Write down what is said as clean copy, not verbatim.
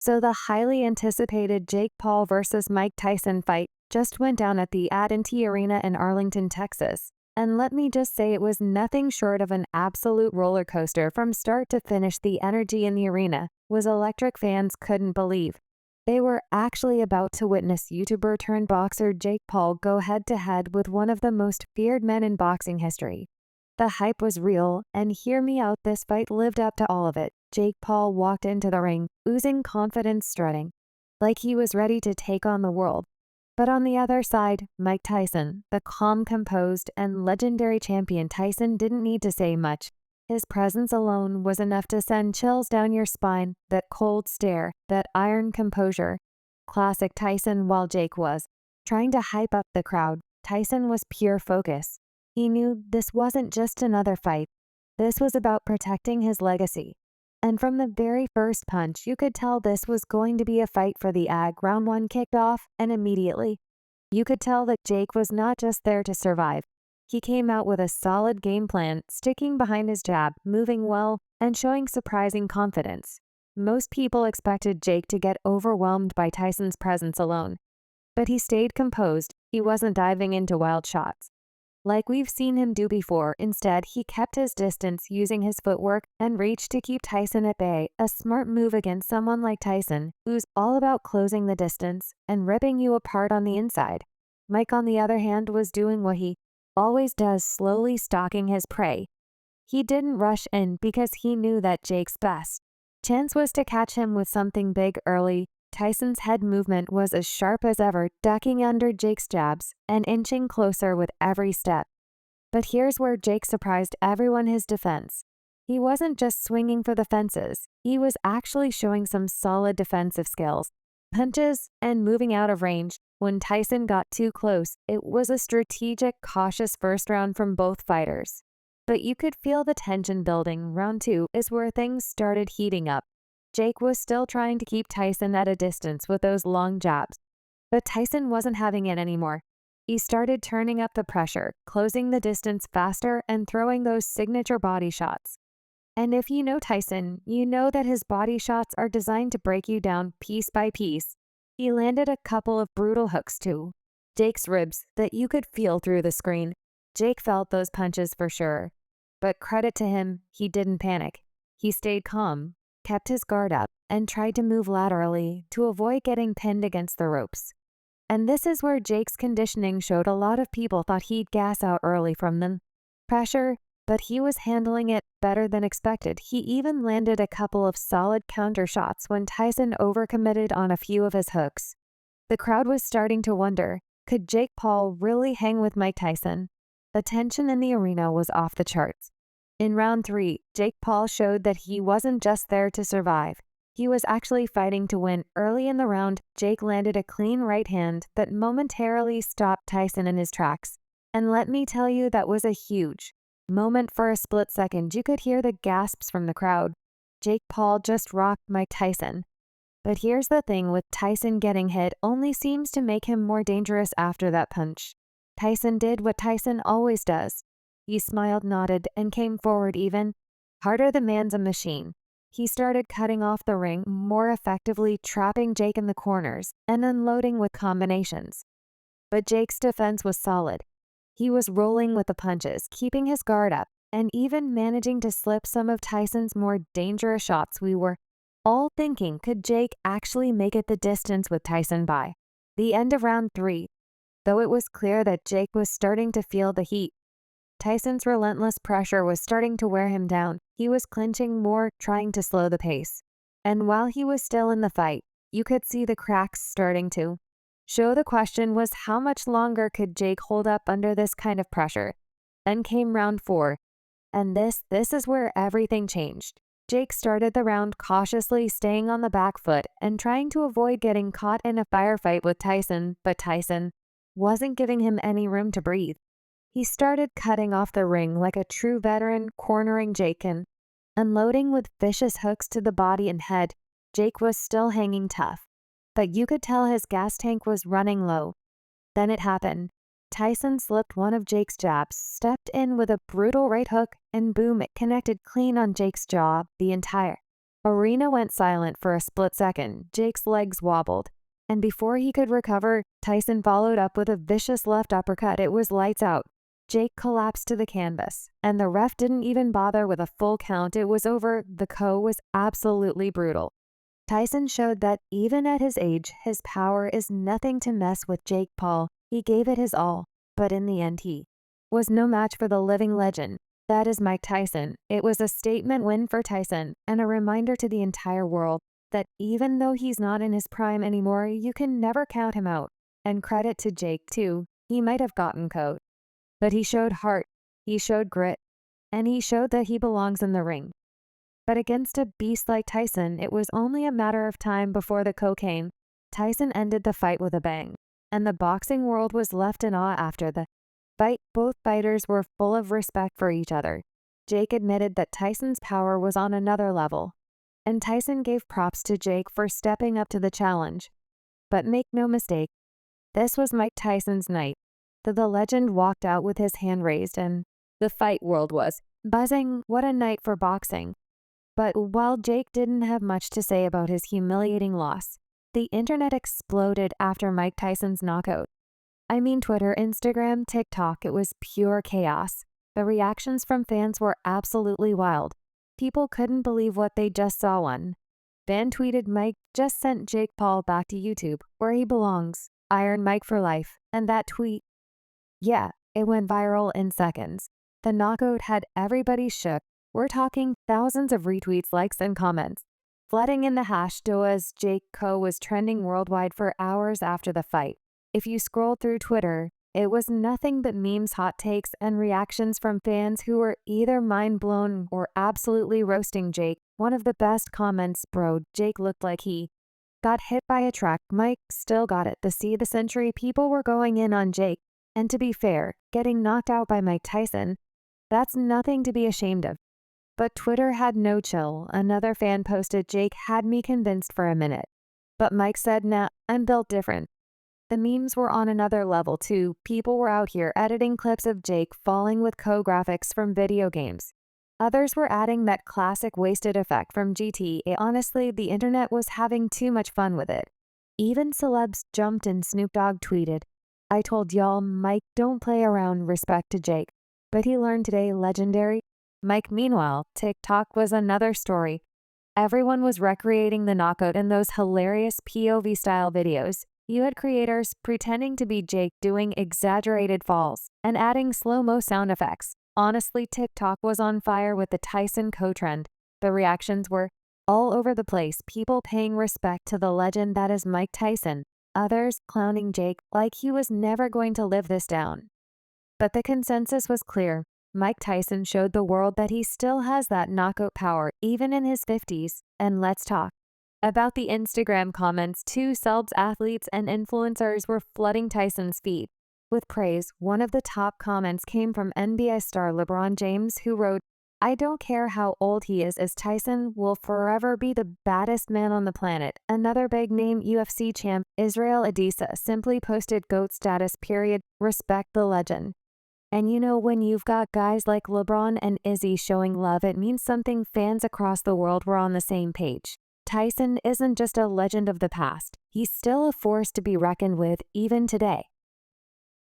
So the highly anticipated Jake Paul versus Mike Tyson fight just went down at the AT&T Arena in Arlington, Texas. And let me just say it was nothing short of an absolute roller coaster from start to finish. The energy in the arena was electric. Fans couldn't believe they were actually about to witness YouTuber turned boxer Jake Paul go head to head with one of the most feared men in boxing history. The hype was real, and hear me out, this fight lived up to all of it. Jake Paul walked into the ring, oozing confidence, strutting like he was ready to take on the world. But on the other side, Mike Tyson, the calm, composed, and legendary champion. Tyson didn't need to say much. His presence alone was enough to send chills down your spine, that cold stare, that iron composure. Classic Tyson. While Jake was trying to hype up the crowd, Tyson was pure focus. He knew this wasn't just another fight. This was about protecting his legacy. And from the very first punch, you could tell this was going to be a fight for the AG. Round 1 kicked off, and immediately, you could tell that Jake was not just there to survive. He came out with a solid game plan, sticking behind his jab, moving well, and showing surprising confidence. Most people expected Jake to get overwhelmed by Tyson's presence alone. But he stayed composed. He wasn't diving into wild shots like we've seen him do before. Instead, he kept his distance, using his footwork and reach to keep Tyson at bay. A smart move against someone like Tyson, who's all about closing the distance and ripping you apart on the inside. Mike, on the other hand, was doing what he always does, slowly stalking his prey. He didn't rush in because he knew that Jake's best chance was to catch him with something big early. Tyson's head movement was as sharp as ever, ducking under Jake's jabs and inching closer with every step. But here's where Jake surprised everyone. His defense. He wasn't just swinging for the fences. He was actually showing some solid defensive skills, punches, and moving out of range. When Tyson got too close, it was a strategic, cautious first round from both fighters. But you could feel the tension building. Round 2 is where things started heating up. Jake was still trying to keep Tyson at a distance with those long jabs, but Tyson wasn't having it anymore. He started turning up the pressure, closing the distance faster, and throwing those signature body shots. And if you know Tyson, you know that his body shots are designed to break you down piece by piece. He landed a couple of brutal hooks to Jake's ribs that you could feel through the screen. Jake felt those punches for sure, but credit to him, he didn't panic. He stayed calm, kept his guard up, and tried to move laterally to avoid getting pinned against the ropes. And this is where Jake's conditioning showed. A lot of people thought he'd gas out early from the pressure, but he was handling it better than expected. He even landed a couple of solid counter shots when Tyson overcommitted on a few of his hooks. The crowd was starting to wonder, could Jake Paul really hang with Mike Tyson? The tension in the arena was off the charts. In round 3, Jake Paul showed that he wasn't just there to survive. He was actually fighting to win. Early in the round, Jake landed a clean right hand that momentarily stopped Tyson in his tracks. And let me tell you, that was a huge moment. For a split second, you could hear the gasps from the crowd. Jake Paul just rocked Mike Tyson. But here's the thing, with Tyson getting hit only seems to make him more dangerous after that punch. Tyson did what Tyson always does. He smiled, nodded, and came forward even harder. The man's a machine. He started cutting off the ring more effectively, trapping Jake in the corners and unloading with combinations. But Jake's defense was solid. He was rolling with the punches, keeping his guard up, and even managing to slip some of Tyson's more dangerous shots. We were all thinking, could Jake actually make it the distance with Tyson by the end of round 3? Though it was clear that Jake was starting to feel the heat. Tyson's relentless pressure was starting to wear him down. He was clinching more, trying to slow the pace. And while he was still in the fight, you could see the cracks starting to show. The question was, how much longer could Jake hold up under this kind of pressure? Then came round 4. And this is where everything changed. Jake started the round cautiously, staying on the back foot and trying to avoid getting caught in a firefight with Tyson, but Tyson wasn't giving him any room to breathe. He started cutting off the ring like a true veteran, cornering Jake and unloading with vicious hooks to the body and head. Jake was still hanging tough, but you could tell his gas tank was running low. Then it happened. Tyson slipped one of Jake's jabs, stepped in with a brutal right hook, and boom, it connected clean on Jake's jaw. The entire Arena went silent for a split second. Jake's legs wobbled, and before he could recover, Tyson followed up with a vicious left uppercut. It was lights out. Jake collapsed to the canvas, and the ref didn't even bother with a full count. It was over. The KO was absolutely brutal. Tyson showed that even at his age, his power is nothing to mess with Jake Paul. He gave it his all, but in the end he was no match for the living legend. That is Mike Tyson. It was a statement win for Tyson and a reminder to the entire world that even though he's not in his prime anymore, you can never count him out. And credit to Jake too. He might have gotten caught, but he showed heart, he showed grit, and he showed that he belongs in the ring. But against a beast like Tyson, it was only a matter of time before the KO came. Tyson ended the fight with a bang, and the boxing world was left in awe after the fight. Both fighters were full of respect for each other. Jake admitted that Tyson's power was on another level, and Tyson gave props to Jake for stepping up to the challenge. But make no mistake, this was Mike Tyson's night. The legend walked out with his hand raised, and the fight world was buzzing. What a night for boxing. But while Jake didn't have much to say about his humiliating loss, the internet exploded after Mike Tyson's knockout. I mean, Twitter, Instagram, TikTok, it was pure chaos. The reactions from fans were absolutely wild. People couldn't believe what they just saw. One fan tweeted, "Mike just sent Jake Paul back to YouTube, where he belongs. Iron Mike for life." And that tweet, yeah, it went viral in seconds. The knockout had everybody shook. We're talking thousands of retweets, likes, and comments, flooding in the hashtag as Jake KO was trending worldwide for hours after the fight. If you scrolled through Twitter, it was nothing but memes, hot takes, and reactions from fans who were either mind-blown or absolutely roasting Jake. One of the best comments, "Bro, Jake looked like he got hit by a truck. Mike still got it. The century." People were going in on Jake. And to be fair, getting knocked out by Mike Tyson, that's nothing to be ashamed of. But Twitter had no chill. Another fan posted, "Jake had me convinced for a minute, but Mike said, nah, I'm built different." The memes were on another level too. People were out here editing clips of Jake falling with KO graphics from video games. Others were adding that classic wasted effect from GTA. Honestly, the internet was having too much fun with it. Even celebs jumped in. Snoop Dogg tweeted, "I told y'all, Mike don't play around. Respect to Jake, but he learned today. Legendary." Mike, meanwhile, TikTok was another story. Everyone was recreating the knockout in those hilarious POV-style videos. You had creators pretending to be Jake doing exaggerated falls and adding slow-mo sound effects. Honestly, TikTok was on fire with the Tyson KO trend. The reactions were all over the place, people paying respect to the legend that is Mike Tyson, others clowning Jake like he was never going to live this down. But the consensus was clear. Mike Tyson showed the world that he still has that knockout power even in his 50s. And let's talk about the Instagram comments. Two celebs, athletes, and influencers were flooding Tyson's feed with praise. One of the top comments came from NBA star LeBron James, who wrote, "I don't care how old he is, as Tyson will forever be the baddest man on the planet." Another big-name UFC champ, Israel Adesanya, simply posted, "GOAT status, period. Respect the legend." And you know, when you've got guys like LeBron and Izzy showing love, it means something. Fans across the world were on the same page. Tyson isn't just a legend of the past. He's still a force to be reckoned with even today.